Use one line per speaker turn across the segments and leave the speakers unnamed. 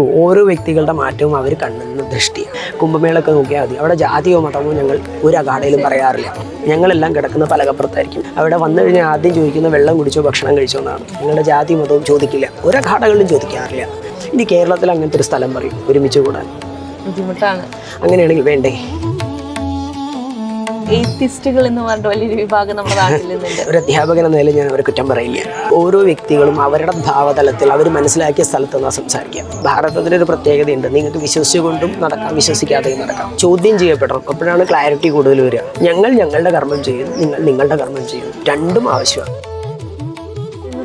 ഓരോ വ്യക്തികളുടെ മാറ്റവും അവർ കണ്ണുന്ന ദൃഷ്ടിയാണ്. കുംഭമേളൊക്കെ നോക്കിയാൽ മതി, അവിടെ ജാതിയോ മതമോ ഞങ്ങൾ ഒരു അഖാഡയിലും പറയാറില്ല. ഞങ്ങളെല്ലാം കിടക്കുന്ന പലകപ്പുറത്തായിരിക്കും. അവിടെ വന്നു കഴിഞ്ഞാൽ ആദ്യം ചോദിക്കുന്ന വെള്ളം കുടിച്ചോ ഭക്ഷണം കഴിച്ചോ എന്നാണ്. ഞങ്ങളുടെ ജാതി മതവും ചോദിക്കില്ല, ഒരു അഖാഡകളിലും ചോദിക്കാറില്ല. ഇനി കേരളത്തിൽ അങ്ങനത്തെ ഒരു സ്ഥലം പറയും ഒരുമിച്ച് കൂടാൻ
ബുദ്ധിമുട്ടാണ്.
അങ്ങനെയാണെങ്കിൽ വേണ്ടേ?
എയ്ത്തിസ്റ്റുകൾ എന്ന് പറഞ്ഞ വലിയൊരു വിഭാഗം നമ്മുടെ നാട്ടിൽ നിന്നുണ്ട്.
ഒരു അധ്യാപകൻ എന്ന നിലയിൽ ഞാൻ അവരെ കുറ്റം പറയില്ല. ഓരോ വ്യക്തികളും അവരുടെ ഭാവതലത്തിൽ അവർ മനസ്സിലാക്കിയ സ്ഥലത്ത് നിന്നാണ് സംസാരിക്കുക. ഭാരതത്തിലൊരു പ്രത്യേകതയുണ്ട്, നിങ്ങൾക്ക് വിശ്വസിച്ചുകൊണ്ടും നടക്കാം, വിശ്വസിക്കാതെയും നടക്കാം. ചോദ്യം ചെയ്യപ്പെടണം, അപ്പോഴാണ് ക്ലാരിറ്റി കൂടുതൽ വരിക. ഞങ്ങൾ ഞങ്ങളുടെ കർമ്മം ചെയ്യുന്നു, നിങ്ങൾ നിങ്ങളുടെ കർമ്മം ചെയ്യുന്നു, രണ്ടും ആവശ്യമാണ്.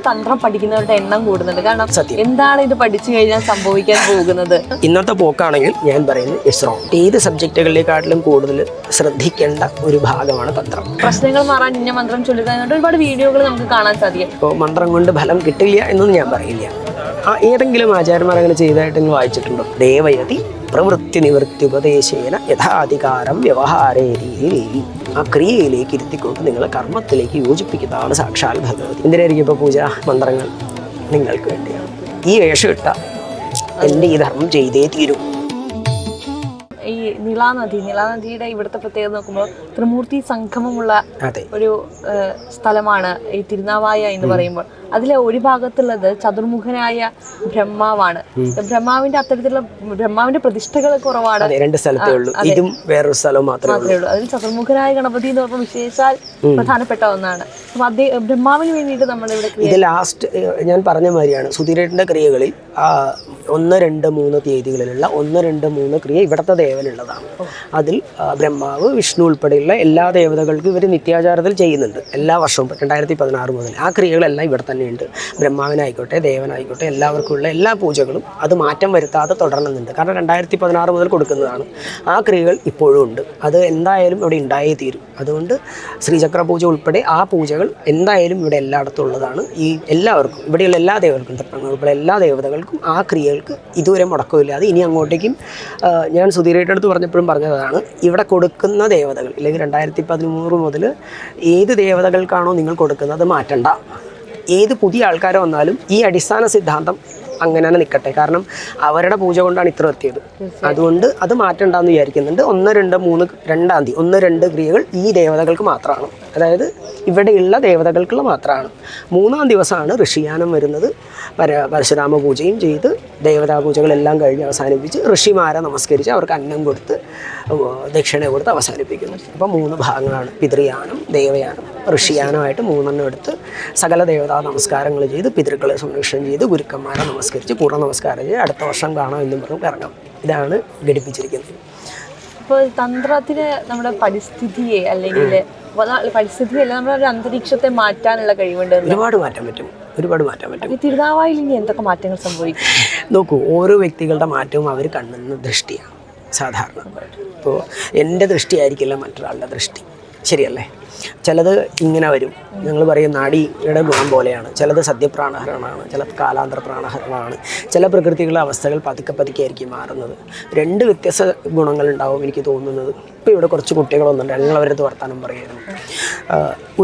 തന്ത്രം പഠിക്കുന്നവരുടെ എണ്ണം കൂടുന്നുണ്ട്. കാരണം എന്താണ് ഇത് പഠിച്ചു കഴിഞ്ഞാൽ സംഭവിക്കാൻ പോകുന്നത്?
ഇന്നത്തെ പോക്കാണെങ്കിൽ ഞാൻ പറയുന്നത് ഇസ്രോ ഏത് സബ്ജക്റ്റുകളിലേക്കാട്ടിലും കൂടുതൽ ശ്രദ്ധിക്കേണ്ട ഒരു ഭാഗമാണ് തന്ത്രം.
പ്രശ്നങ്ങൾ മാറാൻ ഇന്ന മന്ത്രം ചൊല്ലുക, ഒരുപാട് വീഡിയോകൾ നമുക്ക് കാണാൻ സാധിക്കും.
ഇപ്പോൾ മന്ത്രം കൊണ്ട് ഫലം കിട്ടില്ല എന്നൊന്നും ഞാൻ പറയില്ല. ഏതെങ്കിലും ആചാര്യന്മാർ അങ്ങനെ ചെയ്തതായിട്ട് നിങ്ങൾ വായിച്ചിട്ടുണ്ടോ? ദേവയതി പ്രവൃത്തി നിവൃത്തി ഉപദേശേന യഥാധികാരം വ്യവഹാരേ രീതി. ആ ക്രിയയിലേക്ക് ഇരുത്തിക്കൊണ്ട് നിങ്ങളെ കർമ്മത്തിലേക്ക് യോജിപ്പിക്കുന്നതാണ് സാക്ഷാൽ ഭഗവതി. എന്തിനായിരിക്കും ഇപ്പോൾ പൂജ മന്ത്രങ്ങൾ? നിങ്ങൾക്ക് വേണ്ടിയാണ്. ഈ വേഷം ഇട്ട എൻ്റെ ഈ ധർമ്മം ചെയ്തേ തീരൂ.
ഈ നീലാനദിയുടെ ഇവിടുത്തെ പ്രത്യേകത നോക്കുമ്പോൾ ത്രിമൂർത്തി സംഗമമുള്ള ഒരു സ്ഥലമാണ് ഈ തിരുനാവായ എന്ന് പറയുമ്പോൾ. അതിലെ ഒരു ഭാഗത്തുള്ളത് ചതുർമുഖനായ ബ്രഹ്മാവാണ്. ബ്രഹ്മാവിന്റെ പ്രതിഷ്ഠകൾ കുറവാണ്,
രണ്ട് സ്ഥലത്തേ ഉള്ളൂ. ഇതും വേറൊരു സ്ഥലം മാത്രമേ ഉള്ളൂ.
അതിൽ ചതുർമുഖനായ ഗണപതി എന്ന് പറഞ്ഞാൽ വിശേഷാൽ പ്രധാനപ്പെട്ട ഒന്നാണ്. ബ്രഹ്മാവിന് വേണ്ടിയിട്ട് നമ്മളിവിടെ
ഇത് ലാസ്റ്റ് ഞാൻ പറഞ്ഞ മാതിരിയാണ്. സുധീരേട്ടൻ്റെ ക്രിയകളിൽ 1, 2, 3 തീയതികളിലുള്ള 1, 2, 3 ക്രിയ ഇവിടുത്തെ ദേവനുള്ളതാണ്. അതിൽ ബ്രഹ്മാവ്, വിഷ്ണു ഉൾപ്പെടെയുള്ള എല്ലാ ദേവതകൾക്കും ഇവർ നിത്യാചാരത്തിൽ ചെയ്യുന്നുണ്ട് എല്ലാ വർഷവും. 2016 മുതൽ ആ ക്രിയകളെല്ലാം ഇവിടെ തന്നെയുണ്ട്. ബ്രഹ്മാവിനായിക്കോട്ടെ ദേവനായിക്കോട്ടെ എല്ലാവർക്കും ഉള്ള എല്ലാ പൂജകളും അത് മാറ്റം വരുത്താതെ തുടരുന്നുണ്ട്. കാരണം 2016 മുതൽ കൊടുക്കുന്നതാണ്. ആ ക്രിയകൾ ഇപ്പോഴും ഉണ്ട്. അത് എന്തായാലും ഇവിടെ ഉണ്ടായേ തീരും. അതുകൊണ്ട് ശ്രീചക്ര പൂജ ഉൾപ്പെടെ ആ പൂജകൾ എന്തായാലും ഇവിടെ എല്ലായിടത്തും ഉള്ളതാണ്. ഈ എല്ലാവർക്കും ഇവിടെയുള്ള എല്ലാ ദേവതകൾക്കും ഉൾപ്പെടെ എല്ലാ ദേവതകൾക്കും ആ ക്രിയകൾക്ക് ഇതുവരെ മുടക്കമില്ലാതെ ഇനി അങ്ങോട്ടേക്കും ഞാൻ സുധീരയുടെ അടുത്ത് പറഞ്ഞപ്പോഴും പറഞ്ഞതാണ്, ഇവിടെ കൊടുക്കുന്ന ദേവതകൾ ഇല്ലെങ്കിൽ 2013 മുതൽ ഏത് ദേവതകൾക്കാണോ നിങ്ങൾ കൊടുക്കുന്നത് അത് മാറ്റണ്ട. ഏത് പുതിയ ആൾക്കാർ വന്നാലും ഈ അടിസ്ഥാന സിദ്ധാന്തം അങ്ങനെ തന്നെ നിൽക്കട്ടെ. കാരണം അവരുടെ പൂജ കൊണ്ടാണ് ഇത്ര എത്തിയത്. അതുകൊണ്ട് അത് മാറ്റണ്ടെന്ന് വിചാരിക്കുന്നുണ്ട്. 1, 2, 3 2-ാം തീയതി 1, 2 ക്രിയകൾ ഈ ദേവതകൾക്ക് മാത്രമാണ്. അതായത് ഇവിടെയുള്ള ദേവതകൾക്കുള്ള മാത്രമാണ്. 3-ാം ദിവസമാണ് ഋഷിയാനം വരുന്നത്. പരശുരാമ പൂജയും ചെയ്ത് ദേവതാ പൂജകളെല്ലാം കഴിഞ്ഞ് അവസാനിപ്പിച്ച് ഋഷിമാരെ നമസ്കരിച്ച് അവർക്ക് അന്നം കൊടുത്ത് ദക്ഷിണ കൊടുത്ത് അവസാനിപ്പിക്കുന്നു. അപ്പോൾ 3 ഭാഗങ്ങളാണ്: പിതൃയാനം, ദേവയാനം, ഋഷിയാനമായിട്ട് 3 എടുത്ത് സകല ദേവതാ നമസ്കാരങ്ങൾ ചെയ്ത് പിതൃക്കളെ സംരക്ഷണം ചെയ്ത് ഗുരുക്കന്മാരെ നമസ്കരിച്ച് പൂർണ്ണ നമസ്കാരം ചെയ്ത് അടുത്ത വർഷം കാണാം എന്നും പറഞ്ഞ് ഇറങ്ങാം. ഇതാണ് ഘടിപ്പിച്ചിരിക്കുന്നത്.
ഇപ്പോൾ തന്ത്രത്തിന് നമ്മുടെ പരിസ്ഥിതിയെ അല്ലെങ്കിൽ പരിസ്ഥിതിയല്ല നമ്മുടെ ഒരു അന്തരീക്ഷത്തെ മാറ്റാനുള്ള കഴിവുണ്ട്.
ഒരുപാട് മാറ്റാൻ പറ്റും.
തിരുനാവായിൽ ഇനി എന്തൊക്കെ മാറ്റങ്ങൾ സംഭവിക്കും?
നോക്കൂ, ഓരോ വ്യക്തികളുടെ മാറ്റവും അവർ കണ്ണുന്ന ദൃഷ്ടിയാണ് സാധാരണ. ഇപ്പോൾ എൻ്റെ ദൃഷ്ടിയായിരിക്കില്ല മറ്റൊരാളുടെ ദൃഷ്ടി, ശരിയല്ലേ? ചിലത് ഇങ്ങനെ വരും, ഞങ്ങൾ പറയും നാഡിയുടെ ഗുണം പോലെയാണ്. ചിലത് സദ്യപ്രാണഹരണമാണ്, ചിലത് കാലാന്തര പ്രാണഹരണമാണ്. ചില പ്രകൃതികളുടെ അവസ്ഥകൾ പതുക്കെ ആയിരിക്കും മാറുന്നത്. 2 വ്യത്യസ്ത ഗുണങ്ങളുണ്ടാവും എനിക്ക് തോന്നുന്നത്. ഇപ്പോൾ ഇവിടെ കുറച്ച് കുട്ടികൾ വന്നിട്ടുണ്ട്, ഞങ്ങൾ അവരടുത്ത് വർത്താനം പറയുമായിരുന്നു.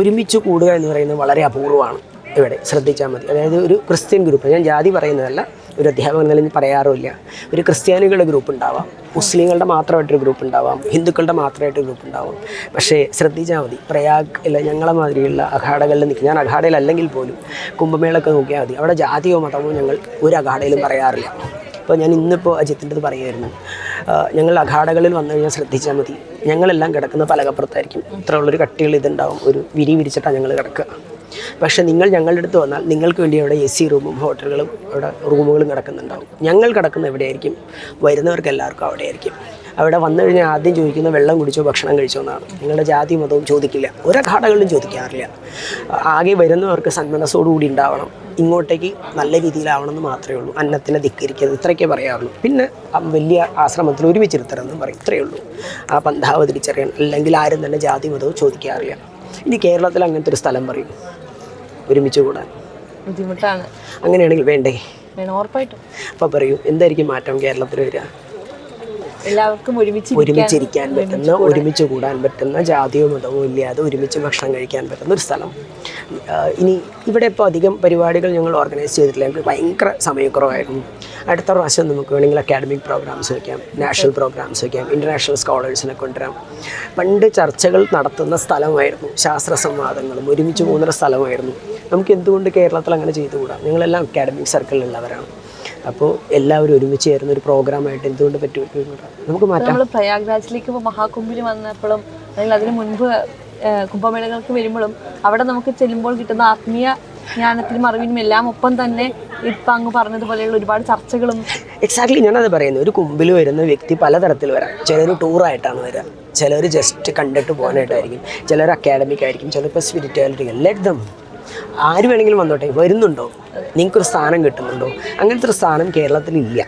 ഒരുമിച്ച് കൂടുക എന്ന് പറയുന്നത് വളരെ അപൂർവമാണ്. ഇവിടെ ശ്രദ്ധിച്ചാൽ മതി. അതായത് ഒരു ക്രിസ്ത്യൻ ഗ്രൂപ്പ്, ഞാൻ ജാതി പറയുന്നതല്ല, ഒരു അധ്യാപകൻ നിലയിൽ പറയാറുമില്ല. ഒരു ക്രിസ്ത്യാനികളുടെ ഗ്രൂപ്പ് ഉണ്ടാവാം, മുസ്ലിങ്ങളുടെ മാത്രമായിട്ടൊരു ഗ്രൂപ്പ് ഉണ്ടാവാം, ഹിന്ദുക്കളുടെ മാത്രമായിട്ട് ഗ്രൂപ്പ് ഉണ്ടാവാം. പക്ഷേ ശ്രദ്ധിച്ചാൽ മതി, പ്രയാഗ് ഇല്ല ഞങ്ങളെ മാതിരിയുള്ള അഖാഡകളിൽ നിൽക്കും. ഞാൻ അഖാഡയിലല്ലെങ്കിൽ പോലും കുംഭമേളൊക്കെ നോക്കിയാൽ മതി, അവിടെ ജാതിയോ മതമോ ഞങ്ങൾ ഒരു അഖാഡയിലും പറയാറില്ല. ഇപ്പോൾ ഞാൻ ഇന്നിപ്പോൾ അജിത്തിൻ്റെ അടുത്ത് പറയുമായിരുന്നു, ഞങ്ങൾ അഖാഡകളിൽ വന്നു കഴിഞ്ഞാൽ ശ്രദ്ധിച്ചാൽ മതി, ഞങ്ങളെല്ലാം കിടക്കുന്ന പലകപ്പുറത്തായിരിക്കും. ഇത്രയുള്ളൊരു കട്ടികൾ ഇതുണ്ടാവും, ഒരു വിരിച്ചിട്ടാണ് ഞങ്ങൾ കിടക്കുക. പക്ഷേ നിങ്ങൾ ഞങ്ങളുടെ അടുത്ത് വന്നാൽ നിങ്ങൾക്ക് വേണ്ടി അവിടെ AC റൂമും ഹോട്ടലുകളും അവിടെ റൂമുകളും കിടക്കുന്നുണ്ടാവും. ഞങ്ങൾ കിടക്കുന്ന എവിടെയായിരിക്കും? വരുന്നവർക്ക് എല്ലാവർക്കും അവിടെയായിരിക്കും. അവിടെ വന്നു കഴിഞ്ഞാൽ ആദ്യം ചോദിക്കുന്ന വെള്ളം കുടിച്ചോ ഭക്ഷണം കഴിച്ചോ എന്നാണ്. നിങ്ങളുടെ ജാതി മതവും ചോദിക്കില്ല, ഒരു അഖാഡകളിലും ചോദിക്കാറില്ല. ആകെ വരുന്നവർക്ക് സന്മനസ്സോടുകൂടി ഉണ്ടാവണം, ഇങ്ങോട്ടേക്ക് നല്ല രീതിയിലാവണമെന്ന് മാത്രമേ ഉള്ളൂ. അന്നത്തിനെ ധിക്കരിക്കരുത്, ഇത്രയൊക്കെ പറയാറുള്ളൂ. പിന്നെ വലിയ ആശ്രമത്തിൽ ഒരുമിച്ചിരുത്തരെന്നും പറയും, ഇത്രയേ ഉള്ളൂ. ആ പന്ഥാവ് തിരിച്ചറിയാൻ, അല്ലെങ്കിൽ ആരും തന്നെ ജാതി മതവും ചോദിക്കാറില്ല. ഇനി കേരളത്തിൽ അങ്ങനത്തെ ഒരു സ്ഥലം പറയും ഒരുമിച്ച് കൂടാൻ.
ബുദ്ധിമുട്ടാണ്.
അങ്ങനെയാണെങ്കിൽ വേണ്ടേ?
ഉറപ്പായിട്ടും.
അപ്പോൾ പറയൂ, എന്തായിരിക്കും മാറ്റം കേരളത്തിൽ വരിക?
എല്ലാവർക്കും
ഒരുമിച്ചിരിക്കാൻ പറ്റുന്ന, ഒരുമിച്ച് കൂടാൻ പറ്റുന്ന, ജാതിയോ മതമോ ഇല്ലാതെ ഒരുമിച്ച് ഭക്ഷണം കഴിക്കാൻ പറ്റുന്ന ഒരു സ്ഥലം. ഇനി ഇവിടെ ഇപ്പോൾ അധികം പരിപാടികൾ ഞങ്ങൾ ഓർഗനൈസ് ചെയ്തിട്ടില്ല, ഞങ്ങൾക്ക് ഭയങ്കര സമയക്കുറവായിരുന്നു. അടുത്ത പ്രാവശ്യം നമുക്ക് വേണമെങ്കിൽ അക്കാഡമിക് പ്രോഗ്രാംസ് വയ്ക്കാം, നാഷണൽ പ്രോഗ്രാംസ് വയ്ക്കാം, ഇൻ്റർനാഷണൽ സ്കോളേഴ്സിനെ കൊണ്ടുവരാം. പണ്ട് ചർച്ചകൾ നടത്തുന്ന സ്ഥലമായിരുന്നു, ശാസ്ത്ര സംവാദങ്ങളും ഒരുമിച്ച് പോകുന്ന സ്ഥലമായിരുന്നു. നമുക്ക് എന്തുകൊണ്ട് കേരളത്തിൽ അങ്ങനെ ചെയ്തുകൂടാ? ഞങ്ങളെല്ലാം അക്കാഡമിക് സർക്കിളിലുള്ളവരാണ്. അപ്പോൾ എല്ലാവരും ഒരുമിച്ച് ചേരുന്ന ഒരു പ്രോഗ്രാമായിട്ട് എന്തുകൊണ്ട് പറ്റും നമുക്ക് മാറ്റാം.
നമ്മൾ പ്രയാഗ്രാജിലേക്ക് മഹാകുംഭിന് വന്നപ്പോഴും അല്ലെങ്കിൽ അതിന് മുൻപ് കുംഭമേളകൾക്ക് വരുമ്പോഴും അവിടെ നമുക്ക് ചെല്ലുമ്പോൾ കിട്ടുന്ന ആത്മീയ ജ്ഞാനത്തിനും അറിവിനും എല്ലാം ഒപ്പം തന്നെ ഇപ്പം അങ്ങ് പറഞ്ഞതുപോലെയുള്ള ഒരുപാട് ചർച്ചകളും.
എക്സാക്ട്ലി, ഞാനത് പറയുന്നത്. ഒരു കുമ്പിൽ വരുന്ന വ്യക്തി പലതരത്തിൽ വരാം. ചിലർ ടൂറായിട്ടാണ് വരിക, ചിലർ ജസ്റ്റ് കണ്ടിട്ട് പോകാനായിട്ടായിരിക്കും, ചിലർ അക്കാഡമിക് ആയിരിക്കും, ചിലപ്പോൾ സ്പിരിച്വാലിറ്റി. ലെറ്റ് ദം, ആര് വേണമെങ്കിലും വന്നോട്ടെ. വരുന്നുണ്ടോ, നിങ്ങൾക്കൊരു സ്ഥാനം കിട്ടുന്നുണ്ടോ? അങ്ങനത്തെ ഒരു സ്ഥാനം കേരളത്തിലില്ല,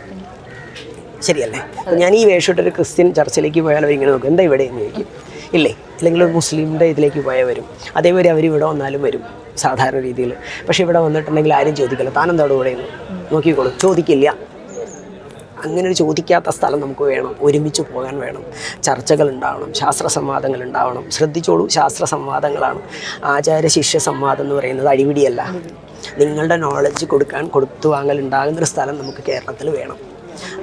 ശരിയല്ലേ? ഞാൻ ഈ വേഷമിട്ടൊരു ക്രിസ്ത്യൻ ചർച്ചിലേക്ക് പോയാൽ അവരിങ്ങനെ നോക്കും, എന്താ ഇവിടെ എന്ന് ചോദിക്കും, ഇല്ലേ? അല്ലെങ്കിൽ ഒരു മുസ്ലിമിൻ്റെ ഇതിലേക്ക് പോയാൽ വരും. അതേപോലെ അവർ ഇവിടെ വന്നാലും വരും സാധാരണ രീതിയിൽ. പക്ഷേ ഇവിടെ വന്നിട്ടുണ്ടെങ്കിൽ ആരും ചോദിക്കില്ല, താനെന്താടോ ഇവിടെ നിന്ന് നോക്കിക്കോളും, ചോദിക്കില്ല. അങ്ങനെ ഒരു ചോദിക്കാത്ത സ്ഥലം നമുക്ക് വേണം, ഒരുമിച്ച് പോകാൻ വേണം. ചർച്ചകൾ ഉണ്ടാവണം, ശാസ്ത്ര സംവാദങ്ങൾ ഉണ്ടാവണം. ശ്രദ്ധിച്ചോളൂ, ശാസ്ത്ര സംവാദങ്ങളാണ്. ആചാര്യ ശിഷ്യ സംവാദം എന്ന് പറയുന്നത് അടിപിടിയല്ല. നിങ്ങളുടെ നോളജ് കൊടുത്തു വാങ്ങൽ ഉണ്ടാകുന്നൊരു സ്ഥലം നമുക്ക് കേരളത്തിൽ വേണം.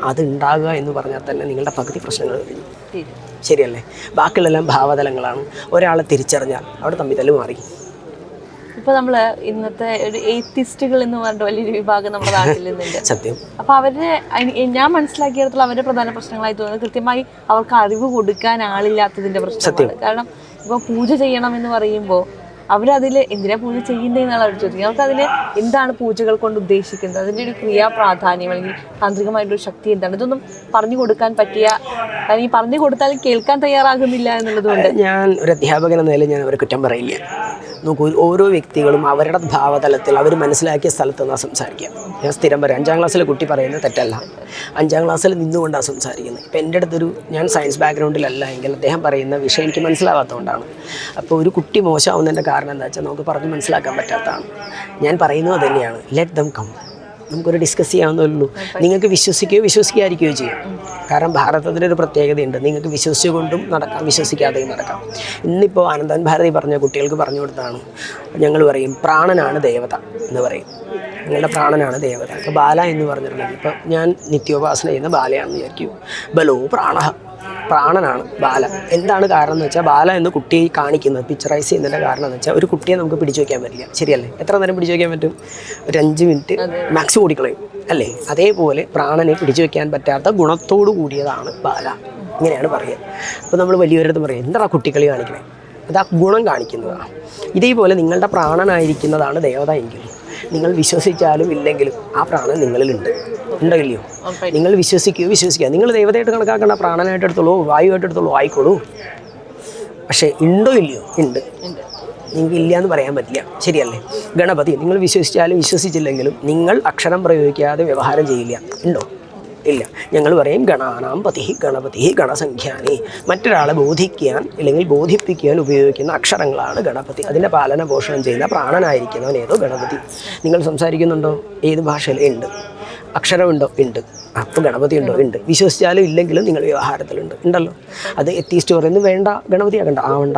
അത് ഉണ്ടാകുക എന്ന് പറഞ്ഞാൽ തന്നെ നിങ്ങളുടെ പകുതി പ്രശ്നങ്ങൾ കഴിഞ്ഞു, ശരിയല്ലേ? ബാക്കിയുള്ളെല്ലാം ഭാവതലങ്ങളാണ്. ഒരാളെ തിരിച്ചറിഞ്ഞാൽ അവിടെ തമ്മിൽ തല്ല് മാറി.
ഇപ്പൊ നമ്മള് ഇന്നത്തെ ഒരു എയ്ത്തിസ്റ്റുകൾ എന്ന് പറഞ്ഞ വലിയൊരു വിഭാഗം നമ്മുടെ നാട്ടിൽ നിന്നുണ്ട്.
സത്യം.
അപ്പൊ അവരുടെ ഞാൻ മനസ്സിലാക്കിയിടത്തോളം അവരുടെ പ്രധാന പ്രശ്നങ്ങളായി തോന്നുന്നത് കൃത്യമായി അവർക്ക് അറിവ് കൊടുക്കാൻ ആളില്ലാത്തതിന്റെ പ്രശ്നമാണ്. കാരണം ഇപ്പൊ പൂജ ചെയ്യണം എന്ന് പറയുമ്പോൾ അവരതിൽ എന്തിനാ പൂജ ചെയ്യുന്നതെന്നാണ് അവർ ചോദിക്കുന്നത്. അവർക്കതിൽ എന്താണ് പൂജകൾ കൊണ്ട് ഉദ്ദേശിക്കുന്നത്, അതിൻ്റെ ഒരു ക്രിയാ പ്രാധാന്യം അല്ലെങ്കിൽ താന്ത്രികമായിട്ടൊരു ശക്തി എന്താണ്, ഇതൊന്നും പറഞ്ഞു കൊടുക്കാൻ പറ്റിയ, അല്ലെങ്കിൽ പറഞ്ഞു കൊടുത്താലും കേൾക്കാൻ തയ്യാറാകുന്നില്ല എന്നുള്ളതുകൊണ്ട്.
ഞാൻ ഒരു അധ്യാപകൻ എന്ന നിലയിൽ ഞാൻ അവരെ കുറ്റം പറയില്ല. നോക്കൂ, ഓരോ വ്യക്തികളും അവരുടെ ഭാവതലത്തിൽ അവർ മനസ്സിലാക്കിയ സ്ഥലത്ത് നിന്നാണ് സംസാരിക്കുക. ഞാൻ സ്ഥിരം പറയാം, 5ാം ക്ലാസ്സിലെ കുട്ടി പറയുന്നത് തെറ്റല്ല. 5ാം ക്ലാസ്സിൽ നിന്നുകൊണ്ടാണ് സംസാരിക്കുന്നത്. ഇപ്പം എൻ്റെ അടുത്തൊരു, ഞാൻ സയൻസ് ബാക്ക്ഗ്രൗണ്ടിലല്ല എങ്കിൽ അദ്ദേഹം പറയുന്ന വിഷയം എനിക്ക് മനസ്സിലാവാത്തതുകൊണ്ടാണ്. അപ്പോൾ ഒരു കുട്ടി മോശമാവുന്നതിൻ്റെ കാരണം എന്താ വെച്ചാൽ നമുക്ക് പറഞ്ഞ് മനസ്സിലാക്കാൻ പറ്റാത്തതാണ്. ഞാൻ പറയുന്നത് തന്നെയാണ്, ലെറ്റ് ദം കം, നമുക്കൊരു ഡിസ്കസ് ചെയ്യാവുന്നതേ. നിങ്ങൾക്ക് വിശ്വസിക്കാതിരിക്കുകയോ ചെയ്യും. കാരണം ഭാരതത്തിനൊരു പ്രത്യേകതയുണ്ട്, നിങ്ങൾക്ക് വിശ്വസിച്ചുകൊണ്ടും നടക്കാം, വിശ്വസിക്കാതെയും നടക്കാം. ഇന്നിപ്പോൾ ആനന്ദൻ ഭാരതി പറഞ്ഞ കുട്ടികൾക്ക് പറഞ്ഞു കൊടുത്താണ്. ഞങ്ങൾ പറയും പ്രാണനാണ് ദേവത എന്ന് പറയും, നിങ്ങളുടെ പ്രാണനാണ് ദേവത. ഇപ്പോൾ ബാല എന്ന് പറഞ്ഞിട്ടുണ്ടെങ്കിൽ, ഇപ്പോൾ ഞാൻ നിത്യോപാസന ചെയ്യുന്ന ബാലയാണെന്ന് വിചാരിക്കൂ. ബലോ പ്രാണ, പ്രാണനാണ് ബാല. എന്താണ് കാരണം എന്ന് വെച്ചാൽ, ബാല എന്ന് കുട്ടിയെ കാണിക്കുന്നത്, പിക്ചറൈസ് ചെയ്യുന്നതിൻ്റെ കാരണം എന്ന് വെച്ചാൽ, ഒരു കുട്ടിയെ നമുക്ക് പിടിച്ചു വയ്ക്കാൻ പറ്റില്ല, ശരിയല്ലേ? എത്ര നേരം പിടിച്ചു വയ്ക്കാൻ പറ്റും? ഒരു 5 മിനിറ്റ് മാക്സിമം ഓടിക്കളയും, അല്ലേ? അതേപോലെ പ്രാണനെ പിടിച്ചു വയ്ക്കാൻ പറ്റാത്ത ഗുണത്തോടു കൂടിയതാണ് ബാല, ഇങ്ങനെയാണ് പറയുക. അപ്പോൾ നമ്മൾ വലിയവരടുത്ത് പറയും, എന്താ കുട്ടികളി കാണിക്കണേ? അത് ആ ഗുണം കാണിക്കുന്നതാണ്. ഇതേപോലെ നിങ്ങളുടെ പ്രാണനായിരിക്കുന്നതാണ് ദേവത എങ്കിൽ നിങ്ങൾ വിശ്വസിച്ചാലും ഇല്ലെങ്കിലും ആ പ്രാണൻ നിങ്ങളിലുണ്ട്, ഉണ്ടോ ഇല്ലയോ? നിങ്ങൾ വിശ്വസിക്കുക. നിങ്ങൾ ദൈവതയായിട്ട് കണക്കാക്കേണ്ട, പ്രാണനായിട്ട് എടുത്തോളൂ, വായുവായിട്ട് എടുത്തോളൂ, ആയിക്കോളൂ. പക്ഷേ ഉണ്ടോ ഇല്ലയോ? ഉണ്ട്. നിങ്ങൾക്ക് ഇല്ല എന്ന് പറയാൻ പറ്റില്ല, ശരിയല്ലേ? ഗണപതി, നിങ്ങൾ വിശ്വസിച്ചാലും വിശ്വസിച്ചില്ലെങ്കിലും നിങ്ങൾ അക്ഷരം പ്രയോഗിക്കാതെ വ്യവഹാരം ചെയ്യില്ല, ഉണ്ടോ? ഇല്ല. ഞങ്ങൾ പറയും ഗണാനാം പതി ഗണപതി ഗണസംഖ്യാനി. മറ്റൊരാളെ ബോധിക്കാൻ അല്ലെങ്കിൽ ബോധിപ്പിക്കാൻ ഉപയോഗിക്കുന്ന അക്ഷരങ്ങളാണ് ഗണപതി. അതിൻ്റെ പാലന പോഷണം ചെയ്യുന്ന പ്രാണനായിരിക്കുന്നവൻ ഏതോ ഗണപതി. നിങ്ങൾ സംസാരിക്കുന്നുണ്ടോ? ഏത് ഭാഷയിൽ? ഉണ്ട്. അക്ഷരമുണ്ടോ? ഉണ്ട്. അപ്പോൾ ഗണപതി ഉണ്ടോ? ഉണ്ട്. വിശ്വസിച്ചാലും ഇല്ലെങ്കിലും നിങ്ങൾ വ്യവഹാരത്തിലുണ്ട്, ഉണ്ടല്ലോ. അത് എത്തിസ്റ്റ് പറയുന്നത് വേണ്ട, ഗണപതി ആകണ്ട, ആവണ്ട,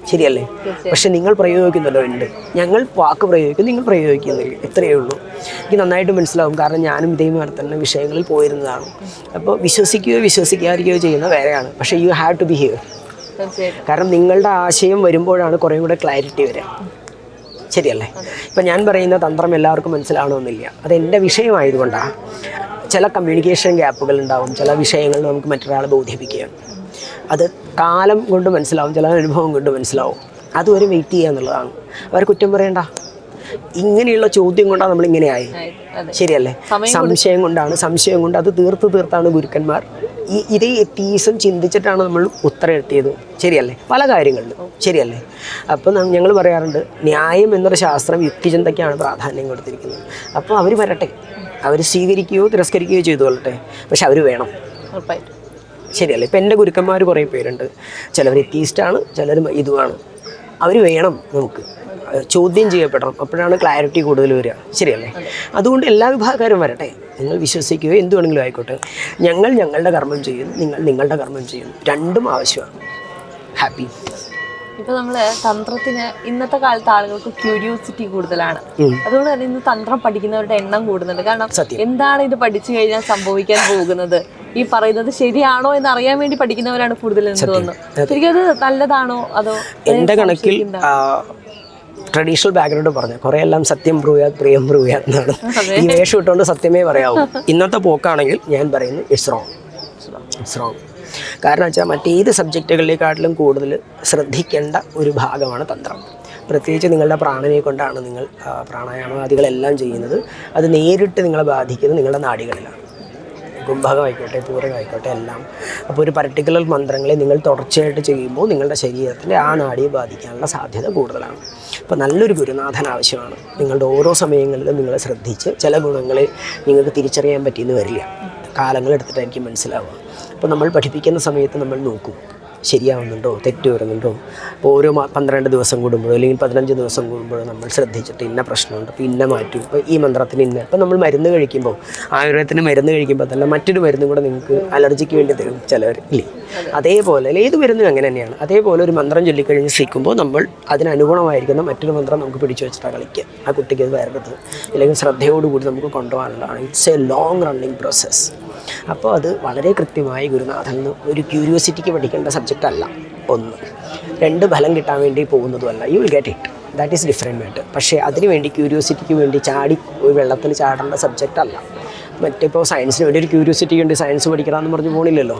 ശരിയല്ലേ? പക്ഷെ നിങ്ങൾ പ്രയോഗിക്കുന്നുണ്ടോ? ഉണ്ട്. ഞങ്ങൾ വാക്ക് പ്രയോഗിക്കും, നിങ്ങൾ പ്രയോഗിക്കുന്നില്ല, ഇത്രയേ ഉള്ളൂ. എനിക്ക് നന്നായിട്ട് മനസ്സിലാവും, കാരണം ഞാനും ഇതേമാതിരി തന്നെ വിഷയങ്ങളിൽ പോയിരുന്നതാണ്. അപ്പോൾ വിശ്വസിക്കാതിരിക്കുകയോ ചെയ്യുന്ന വേറെയാണ്. പക്ഷേ you have to be here. കാരണം നിങ്ങളുടെ ആശയം വരുമ്പോഴാണ് കുറേ കൂടെ ക്ലാരിറ്റി വരിക, ശരിയല്ലേ? ഇപ്പം ഞാൻ പറയുന്ന തന്ത്രം എല്ലാവർക്കും മനസ്സിലാവണമെന്നില്ല, അതെൻ്റെ വിഷയമായതുകൊണ്ടാണ്. ചില കമ്മ്യൂണിക്കേഷൻ ഗ്യാപ്പുകൾ ഉണ്ടാവും, ചില വിഷയങ്ങൾ നമുക്ക് മറ്റൊരാളെ ബോധിപ്പിക്കുകയാണ്. അത് കാലം കൊണ്ട് മനസ്സിലാവും, ചില അനുഭവം കൊണ്ട് മനസ്സിലാവും. അതുവരെ വെയിറ്റ് ചെയ്യുക എന്നുള്ളതാണ്. അവർ കുറ്റം പറയണ്ട. ഇങ്ങനെയുള്ള ചോദ്യം കൊണ്ടാണ് നമ്മളിങ്ങനെയായി, ശരിയല്ലേ? സംശയം കൊണ്ട് അത് തീർത്താണ് ഗുരുക്കന്മാർ ഇതേ എത്തീസം ചിന്തിച്ചിട്ടാണ് നമ്മൾ ഉത്തരം എത്തിയത്, ശരിയല്ലേ? പല കാര്യങ്ങളിലും, ശരിയല്ലേ? അപ്പം ഞങ്ങൾ പറയാറുണ്ട്, ന്യായം എന്നൊരു ശാസ്ത്രം യുക്തിചിന്തയ്ക്കാണ് പ്രാധാന്യം കൊടുത്തിരിക്കുന്നത്. അപ്പോൾ അവർ വരട്ടെ, അവർ സ്വീകരിക്കുകയോ തിരസ്കരിക്കുകയോ ചെയ്തു കൊള്ളട്ടെ, പക്ഷെ അവർ വേണം, ശരിയല്ലേ? ഇപ്പം എൻ്റെ ഗുരുക്കന്മാർ കുറേ പേരുണ്ട്, ചിലവർ എത്തീസ്റ്റാണ്, ചിലർ ഇതുമാണ്. അവർ വേണം നമുക്ക്. ചോദ്യം ചെയ്യപ്പെടണം, അപ്പോഴാണ് ക്ലാരിറ്റി കൂടുതൽ വരിക. ശരിയല്ലേ? അതുകൊണ്ട് എല്ലാ വിഭാഗക്കാരും വരട്ടെ, നിങ്ങൾ വിശ്വസിക്കുകയോ എന്ത് വേണമെങ്കിലും ആയിക്കോട്ടെ. ഞങ്ങൾ ഞങ്ങളുടെ കർമ്മം ചെയ്യുന്നു, നിങ്ങൾ നിങ്ങളുടെ കർമ്മം ചെയ്യുന്നു, രണ്ടും ആവശ്യമാണ്. ഹാപ്പി.
ഇപ്പൊ നമ്മള് തന്ത്രത്തിന് ഇന്നത്തെ കാലത്ത് ആളുകൾക്ക് ക്യൂരിയോസിറ്റി കൂടുതലാണ്. അതുകൊണ്ട് തന്നെ ഇന്ന് തന്ത്രം പഠിക്കുന്നവരുടെ എണ്ണം കൂടുന്നുണ്ട്. കാരണം എന്താണ് ഇത് പഠിച്ചു കഴിഞ്ഞാൽ സംഭവിക്കാൻ പോകുന്നത്, ഈ പറയുന്നത് ശരിയാണോ എന്ന് അറിയാൻ വേണ്ടി പഠിക്കുന്നവരാണ് കൂടുതൽ എന്ന് തോന്നുന്നു. ശരിക്കും അത് നല്ലതാണോ അതോ?
എൻ്റെ കണക്കിൽ ട്രഡീഷണൽ ബാക്ക്ഗ്രൗണ്ട് പറഞ്ഞു കുറേ എല്ലാം സത്യം പ്രൂവ് പ്രിയം പ്രൂവ് എന്നാണ്. ഈ വേഷം ഇട്ടുകൊണ്ട് സത്യമേ പറയാവൂ. ഇന്നത്തെ പോക്കാണെങ്കിൽ ഞാൻ പറയുന്നു ഇറ്റ്സ് റോങ്. കാരണം വെച്ചാൽ മറ്റേത് സബ്ജക്റ്റുകളിലേക്കാട്ടിലും കൂടുതൽ ശ്രദ്ധിക്കേണ്ട ഒരു ഭാഗമാണ് തന്ത്രം. പ്രത്യേകിച്ച് നിങ്ങളുടെ പ്രാണനെ കൊണ്ടാണ് നിങ്ങൾ പ്രാണായാമാദികളെല്ലാം ചെയ്യുന്നത്. അത് നേരിട്ട് നിങ്ങളെ ബാധിക്കുന്നത് നിങ്ങളുടെ നാഡികളിലാണ്. കുംഭകമായിക്കോട്ടെ, പൂരകമായിക്കോട്ടെ എല്ലാം. അപ്പോൾ ഒരു പർട്ടിക്കുലർ മന്ത്രങ്ങളെ നിങ്ങൾ തുടർച്ചയായിട്ട് ചെയ്യുമ്പോൾ നിങ്ങളുടെ ശരീരത്തിൻ്റെ ആ നാഡിയെ ബാധിക്കാനുള്ള സാധ്യത കൂടുതലാണ്. അപ്പോൾ നല്ലൊരു ഗുരുനാഥൻ ആവശ്യമാണ്. നിങ്ങളുടെ ഓരോ സമയങ്ങളിലും നിങ്ങളെ ശ്രദ്ധിച്ച് ചില ഗുണങ്ങളെ നിങ്ങൾക്ക് തിരിച്ചറിയാൻ പറ്റിയെന്ന് വരില്ല, കാലങ്ങളെടുത്തിട്ടായിരിക്കും മനസ്സിലാവുക. അപ്പോൾ നമ്മൾ പഠിപ്പിക്കുന്ന സമയത്ത് നമ്മൾ നോക്കും ശരിയാവുന്നുണ്ടോ, തെറ്റ് വരുന്നുണ്ടോ. അപ്പോൾ ഓരോ 12 ദിവസം കൂടുമ്പോഴോ അല്ലെങ്കിൽ 15 ദിവസം കൂടുമ്പോഴോ നമ്മൾ ശ്രദ്ധിച്ചിട്ട് ഇന്ന പ്രശ്നമുണ്ട്, അപ്പോൾ ഇന്ന മാറ്റും. ഇപ്പോൾ ഈ മന്ത്രത്തിന് ഇന്ന, ഇപ്പോൾ നമ്മൾ മരുന്ന് കഴിക്കുമ്പോൾ ആയുർവേദത്തിന് മരുന്ന് കഴിക്കുമ്പോൾ തന്നെ മറ്റൊരു മരുന്നും കൂടെ നിങ്ങൾക്ക് അലർജിക്ക് വേണ്ടി തരും ചിലവർ ഇല്ലേ. അതേപോലെ ഏത് മരുന്നും അങ്ങനെ തന്നെയാണ്. അതേപോലെ ഒരു മന്ത്രം ചൊല്ലിക്കഴിഞ്ഞ് ശ്രമിക്കുമ്പോൾ നമ്മൾ അതിനനുഗുണമായിരിക്കുന്ന മറ്റൊരു മന്ത്രം നമുക്ക് പിടിച്ചു വെച്ചിട്ടാണ് കളിക്കുക. ആ കുട്ടിക്ക് അത് വരരുത്, അല്ലെങ്കിൽ ശ്രദ്ധയോടുകൂടി നമുക്ക് കൊണ്ടുപോകാനുള്ളതാണ്. It's a long running process. അപ്പോൾ അത് വളരെ കൃത്യമായി ഗുരുനാഥൻ ഒരു ക്യൂരിയോസിറ്റിക്ക് പഠിക്കേണ്ട സബ്ജക്റ്റ് അല്ല. 1. 2 ഫലം കിട്ടാൻ വേണ്ടി പോകുന്നതുമല്ല. You will get it, that is different matter. പക്ഷേ അതിന് വേണ്ടി ക്യൂരിയോസിറ്റിക്ക് വേണ്ടി ഒരു വെള്ളത്തിൽ ചാടേണ്ട സബ്ജക്റ്റ് അല്ല. മറ്റിപ്പോൾ സയൻസിന് വേണ്ടി ഒരു ക്യൂരിയോസിറ്റിക്ക് വേണ്ടി സയൻസ് പഠിക്കണമെന്ന് പറഞ്ഞ് പോണില്ലല്ലോ,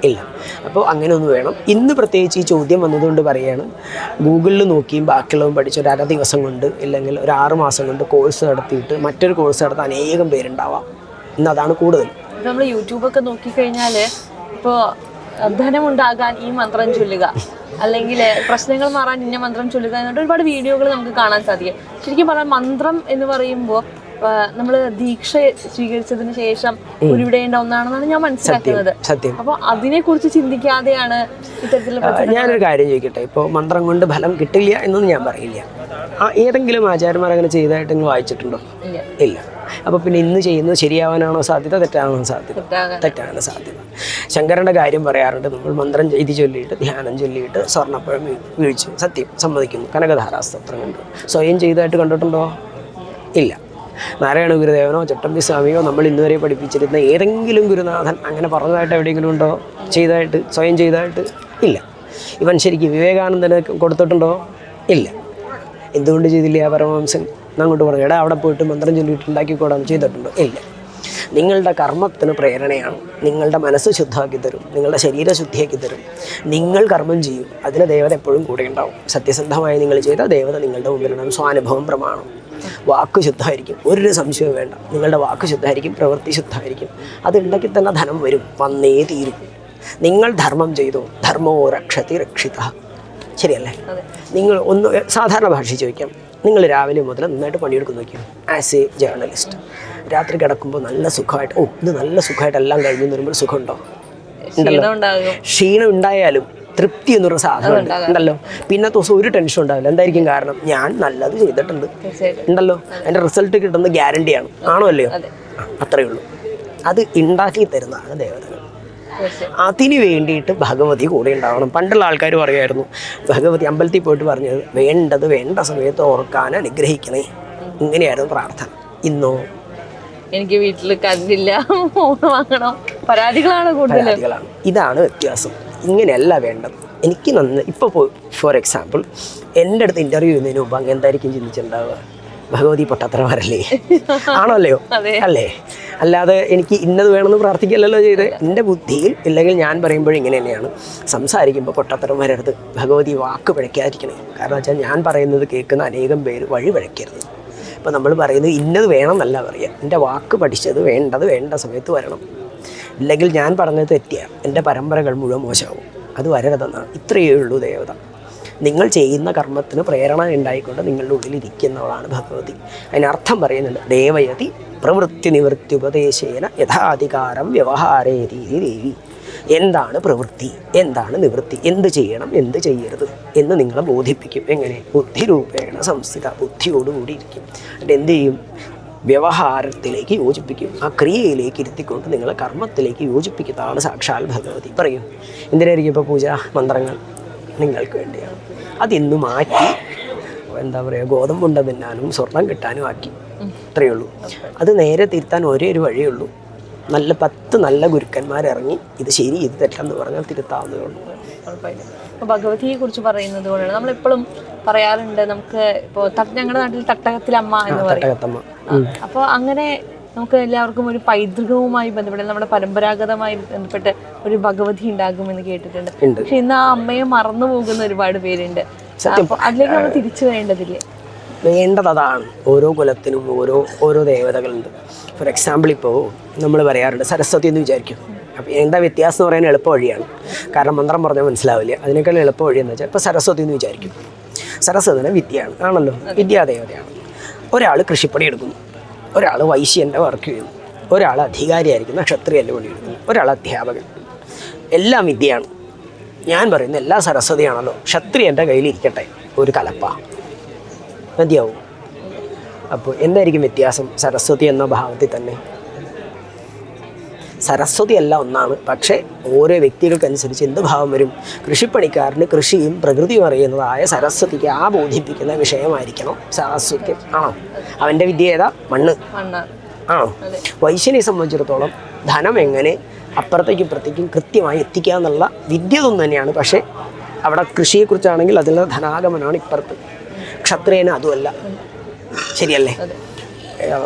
ഇല്ല. അപ്പോൾ അങ്ങനെ ഒന്ന് വേണം. ഇന്ന് പ്രത്യേകിച്ച് ഈ ചോദ്യം വന്നതുകൊണ്ട് പറയുകയാണ്, ഗൂഗിളിൽ നോക്കിയും ബാക്കിയുള്ളതും പഠിച്ച് ഒരു 1 ദിവസം കൊണ്ട് ഇല്ലെങ്കിൽ ഒരു 6 മാസം കൊണ്ട് കോഴ്സ് നടത്തിയിട്ട് മറ്റൊരു കോഴ്സ് നടത്താൻ അനേകം പേരുണ്ടാവാം. ഇന്ന് അതാണ് കൂടുതൽ.
നമ്മൾ യൂട്യൂബൊക്കെ നോക്കിക്കഴിഞ്ഞാൽ ഇപ്പോൾ ധനമുണ്ടാകാൻ ഈ മന്ത്രം ചൊല്ലുക, അല്ലെങ്കിൽ പ്രശ്നങ്ങൾ മാറാൻ ഇന്ന മന്ത്രം ചൊല്ലുക എന്നിട്ട് ഒരുപാട് വീഡിയോകൾ നമുക്ക് കാണാൻ സാധിക്കും. ശരിക്കും പറഞ്ഞാൽ മന്ത്രം എന്ന് പറയുമ്പോൾ നമ്മൾ ദീക്ഷ സ്വീകരിച്ചതിന് ശേഷം ഉരുവിടേണ്ട ഒന്നാണെന്നാണ് ഞാൻ മനസ്സിലാക്കുന്നത്. അപ്പോൾ അതിനെക്കുറിച്ച് ചിന്തിക്കാതെയാണ് ഇത്തരത്തിലുള്ള.
ഞാനൊരു കാര്യം ചോദിക്കട്ടെ, ഇപ്പോൾ മന്ത്രം കൊണ്ട് ഫലം കിട്ടില്ല എന്നൊന്നും ഞാൻ പറയില്ല. ഏതെങ്കിലും ആചാര്യന്മാർ അങ്ങനെ ചെയ്തതായിട്ട് നിങ്ങൾ വായിച്ചിട്ടുണ്ടോ? ഇല്ല. അപ്പോൾ പിന്നെ ഇന്ന് ചെയ്യുന്നത് ശരിയാവാനാണോ സാധ്യത, തെറ്റാണോ സാധ്യത? തെറ്റാണ് സാധ്യത. ശങ്കരൻ്റെ കാര്യം പറയാറുണ്ട്, നമ്മൾ മന്ത്രം ചെയ്ത് ചൊല്ലിയിട്ട് ധ്യാനം ചൊല്ലിയിട്ട് സ്വർണ്ണപ്പഴം വീഴ്ച സത്യം സമ്മതിക്കുന്നു, കനകധാരാസ്തോത്രം കണ്ടു. സ്വയം ചെയ്തതായിട്ട് കണ്ടിട്ടുണ്ടോ? ഇല്ല. നാരായണ ഗുരുദേവനോ ചട്ടമ്പി സ്വാമിയോ നമ്മൾ ഇന്നുവരെ പഠിപ്പിച്ചിരുന്ന ഏതെങ്കിലും ഗുരുനാഥൻ അങ്ങനെ പറഞ്ഞതായിട്ട് എവിടെയെങ്കിലും ഉണ്ടോ? ചെയ്തതായിട്ട്, സ്വയം ചെയ്തതായിട്ട്? ഇല്ല. ഇവൻ ശരിക്കും വിവേകാനന്ദന് കൊടുത്തിട്ടുണ്ടോ? ഇല്ല. എന്തുകൊണ്ട് ചെയ്തില്ല? പരമഹംസൻ അങ്ങോട്ട് പറഞ്ഞു, എടാ അവിടെ പോയിട്ട് മന്ത്രം ചൊല്ലിയിട്ടുണ്ടാക്കിക്കൂടാന്ന് ചെയ്തിട്ടുണ്ടോ? ഇല്ല. നിങ്ങളുടെ കർമ്മത്തിന് പ്രേരണയാണ്. നിങ്ങളുടെ മനസ്സ് ശുദ്ധമാക്കി തരും, നിങ്ങളുടെ ശരീര ശുദ്ധിയാക്കി തരും. നിങ്ങൾ കർമ്മം ചെയ്യും, അതിന് ദേവത എപ്പോഴും കൂടെ ഉണ്ടാവും. സത്യസന്ധമായി നിങ്ങൾ ചെയ്ത ദേവത നിങ്ങളുടെ മുമ്പിലുണ്ടാവും. സ്വാനുഭവം പ്രമാണം. വാക്ക് ശുദ്ധമായിരിക്കും, ഒരു സംശയവും വേണ്ട. നിങ്ങളുടെ വാക്ക് ശുദ്ധമായിരിക്കും, പ്രവൃത്തി ശുദ്ധമായിരിക്കും. അതുണ്ടെങ്കിൽ തന്നെ ധനം വരും, വന്നേ തീരും. നിങ്ങൾ ധർമ്മം ചെയ്തോ, ധർമ്മോ രക്ഷതി രക്ഷിത. ശരിയല്ലേ? നിങ്ങൾ ഒന്ന് സാധാരണ ഭാഷ ചോദിക്കാം, നിങ്ങൾ രാവിലെ മുതൽ നന്നായിട്ട് പണിയെടുക്കുന്ന നോക്കിയോ? ആസ് എ ജേർണലിസ്റ്റ് രാത്രി കിടക്കുമ്പോൾ നല്ല സുഖമായിട്ട്, ഇത് നല്ല സുഖമായിട്ട് എല്ലാം കഴിഞ്ഞു വരുമ്പോൾ സുഖമുണ്ടോ? ഉണ്ടല്ലോ. ക്ഷീണം ഉണ്ടായാലും തൃപ്തി എന്നൊരു സാധനം ഉണ്ടല്ലോ. പിന്നത്തെ ദിവസം ഒരു ടെൻഷൻ ഉണ്ടാവില്ല. എന്തായിരിക്കും കാരണം? ഞാൻ നല്ലത് ചെയ്തിട്ടുണ്ട് ഉണ്ടല്ലോ, അതിൻ്റെ റിസൾട്ട് കിട്ടുന്നത് ഗ്യാരണ്ടിയാണ്. ആണോ അല്ലയോ? അത്രയേ ഉള്ളൂ. അത് ഉണ്ടാക്കി തരുന്നതാണ് ദേവതകൾ. അതിന് വേണ്ടിയിട്ട് ഭഗവതി കൂടെ ഉണ്ടാവണം. പണ്ടുള്ള ആൾക്കാർ പറയുമായിരുന്നു, ഭഗവതി അമ്പലത്തിൽ പോയിട്ട് പറഞ്ഞത് വേണ്ടത് വേണ്ട സമയത്ത് ഓർക്കാൻ അനുഗ്രഹിക്കണേ, ഇങ്ങനെയായിരുന്നു പ്രാർത്ഥന. ഇന്നോ
എനിക്ക് വീട്ടിൽ കണ്ടില്ല, വാങ്ങണം, പരാതികളാണ് കൂടുതലാണ്.
ഇതാണ് വ്യത്യാസം. ഇങ്ങനെയല്ല വേണ്ടത്. എനിക്ക് ഇപ്പോൾ ഫോർ എക്സാമ്പിൾ എൻ്റെ അടുത്ത് ഇൻ്റർവ്യൂ ചെയ്യുന്നതിന് മുമ്പ് അങ്ങ് എന്തായിരിക്കും ചിന്തിച്ചിട്ടുണ്ടാവുക? ഭഗവതി പൊട്ടത്തരമാരല്ലേ? ആണല്ലോ അല്ലേ? അല്ലാതെ എനിക്ക് ഇന്നത് വേണമെന്ന് പ്രാർത്ഥിക്കല്ലോ ചെയ്ത്. എൻ്റെ ബുദ്ധിയിൽ ഇല്ലെങ്കിൽ ഞാൻ പറയുമ്പോഴും ഇങ്ങനെ തന്നെയാണ്. സംസാരിക്കുമ്പോൾ പൊട്ടത്തരം വരരുത്, ഭഗവതി വാക്ക് പിഴയ്ക്കാതിരിക്കണേ. കാരണം വെച്ചാൽ ഞാൻ പറയുന്നത് കേൾക്കുന്ന അനേകം പേര് വഴി പിഴയ്ക്കരുത്. ഇപ്പോൾ നമ്മൾ പറയുന്നത് ഇന്നത് വേണമെന്നല്ല പറയുക, എൻ്റെ വാക്ക് പഠിച്ചത് വേണ്ടത് വേണ്ട സമയത്ത് വരണം. ഇല്ലെങ്കിൽ ഞാൻ പറഞ്ഞത് തെറ്റിയ എൻ്റെ പരമ്പരകൾ മുഴുവൻ മോശമാവും. അത് വരരുതെന്നാണ്. ഇത്രയേ ഉള്ളൂ ദേവത. നിങ്ങൾ ചെയ്യുന്ന കർമ്മത്തിന് പ്രേരണ ഉണ്ടായിക്കൊണ്ട് നിങ്ങളുടെ ഉള്ളിലിരിക്കുന്നവളാണ് ഭഗവതി. അതിനർത്ഥം പറയുന്നുണ്ട്, ദേവയതി പ്രവൃത്തി നിവൃത്തി ഉപദേശേന യഥാധികാരം വ്യവഹാരേ രീതി ദേവി. എന്താണ് പ്രവൃത്തി, എന്താണ് നിവൃത്തി, എന്ത് ചെയ്യണം, എന്ത് ചെയ്യരുത് എന്ന് നിങ്ങളെ ബോധിപ്പിക്കും. എങ്ങനെ? ബുദ്ധിരൂപേണ സംസ്ഥിത, ബുദ്ധിയോടുകൂടി ഇരിക്കും. എന്നിട്ട് എന്ത് ചെയ്യും? വ്യവഹാരത്തിലേക്ക് യോജിപ്പിക്കും. ആ ക്രിയയിലേക്ക് ഇരുത്തിക്കൊണ്ട് നിങ്ങളെ കർമ്മത്തിലേക്ക് യോജിപ്പിക്കുന്നതാണ് സാക്ഷാൽ ഭഗവതി. പറയും എന്തിനായിരിക്കും ഇപ്പോൾ പൂജ മന്ത്രങ്ങൾ? നിങ്ങൾക്ക് വേണ്ടിയാണ്. അതിന്ന് മാറ്റി എന്താ പറയുക, ഗോതമ്പുണ്ട തിന്നാനും സ്വർണം കിട്ടാനും ആക്കി. അത്രയേ ഉള്ളൂ. അത് നേരെ തിരുത്താൻ ഒരേ ഒരു വഴിയേ ഉള്ളൂ. 10 നല്ല ഗുരുക്കന്മാരിറങ്ങി ഇത് ശരി ഇത് തെറ്റെന്ന് പറഞ്ഞാൽ തിരുത്താവുന്നതേ ഉള്ളൂ.
ഇപ്പോൾ ഭഗവതിയെ കുറിച്ച് പറയുന്നത് കൊണ്ടാണ് നമ്മളെപ്പോഴും പറയാറുണ്ട്, നമുക്ക് ഇപ്പോൾ ഞങ്ങളുടെ നാട്ടിൽ തട്ടകത്തിലമ്മ എന്ന് പറയും. അപ്പോൾ അങ്ങനെ നമുക്ക് എല്ലാവർക്കും ഒരു പൈതൃകവുമായി ബന്ധപ്പെട്ട് നമ്മുടെ പരമ്പരാഗതമായി ബന്ധപ്പെട്ട് ഒരു ഭഗവതി ഉണ്ടാകുമെന്ന് കേട്ടിട്ടുണ്ട്. പക്ഷെ ഇന്ന് ആ അമ്മയെ മറന്നു പോകുന്ന ഒരുപാട് പേരുണ്ട്. അതിലേക്ക് നമ്മൾ തിരിച്ചു വരേണ്ടതില്ലേ?
വേണ്ടത് അതാണ്. ഓരോ കുലത്തിനും ഓരോ ദേവതകളുണ്ട്. ഫോർ എക്സാമ്പിൾ ഇപ്പോൾ നമ്മൾ പറയാറുണ്ട് സരസ്വതി എന്ന് വിചാരിക്കും. അപ്പോൾ എന്താ വ്യത്യാസം എന്ന് പറയാൻ എളുപ്പ വഴിയാണ്. കാരണം മന്ത്രം പറഞ്ഞാൽ മനസ്സിലാവില്ല. അതിനേക്കാൾ എളുപ്പ വഴിയെന്ന് വെച്ചാൽ ഇപ്പോൾ സരസ്വതി എന്ന് വിചാരിക്കും. സരസ്വതിനെ വിദ്യയാണ്, ആണല്ലോ, വിദ്യാദേവതയാണ്. ഒരാൾ കൃഷിപ്പണി എടുക്കുന്നു, ഒരാൾ വൈശ്യൻ്റെ വർക്ക് ചെയ്യുന്നു, ഒരാൾ അധികാരിയായിരിക്കുന്ന ക്ഷത്രിയൻ്റെ പണി എടുക്കുന്നു, ഒരാൾ അധ്യാപകൻ. എല്ലാം വിദ്യയാണ്. ഞാൻ പറയുന്ന എല്ലാ സരസ്വതിയാണല്ലോ. ക്ഷത്രിയൻ്റെ കയ്യിലിരിക്കട്ടെ ഒരു കലപ്പ, മതിയാവും. അപ്പോൾ എന്തായിരിക്കും വ്യത്യാസം? സരസ്വതി എന്ന ഭാവത്തിൽ തന്നെ സരസ്വതി അല്ല ഒന്നാണ്. പക്ഷേ ഓരോ വ്യക്തികൾക്കനുസരിച്ച് എന്ത് ഭാവം വരും? കൃഷിപ്പണിക്കാരന് കൃഷിയും പ്രകൃതിയും അറിയുന്നതായ സരസ്വതിക്ക് ആ ബോധിപ്പിക്കുന്ന വിഷയമായിരിക്കണം സരസ്വതി. ആണോ? അവൻ്റെ വിദ്യ ഏതാ? മണ്ണ് ആണോ? വൈശ്യനെ സംബന്ധിച്ചിടത്തോളം ധനം എങ്ങനെ അപ്പുറത്തേക്കും ഇപ്പുറത്തേക്കും കൃത്യമായി എത്തിക്കുക എന്നുള്ള വിദ്യ ഒന്നും തന്നെയാണ്. പക്ഷേ അവിടെ കൃഷിയെക്കുറിച്ചാണെങ്കിൽ അതിലുള്ള ധനാഗമനമാണ് ഇപ്പുറത്ത്. ക്ഷത്രിയന് അതുമല്ല. ശരിയല്ലേ?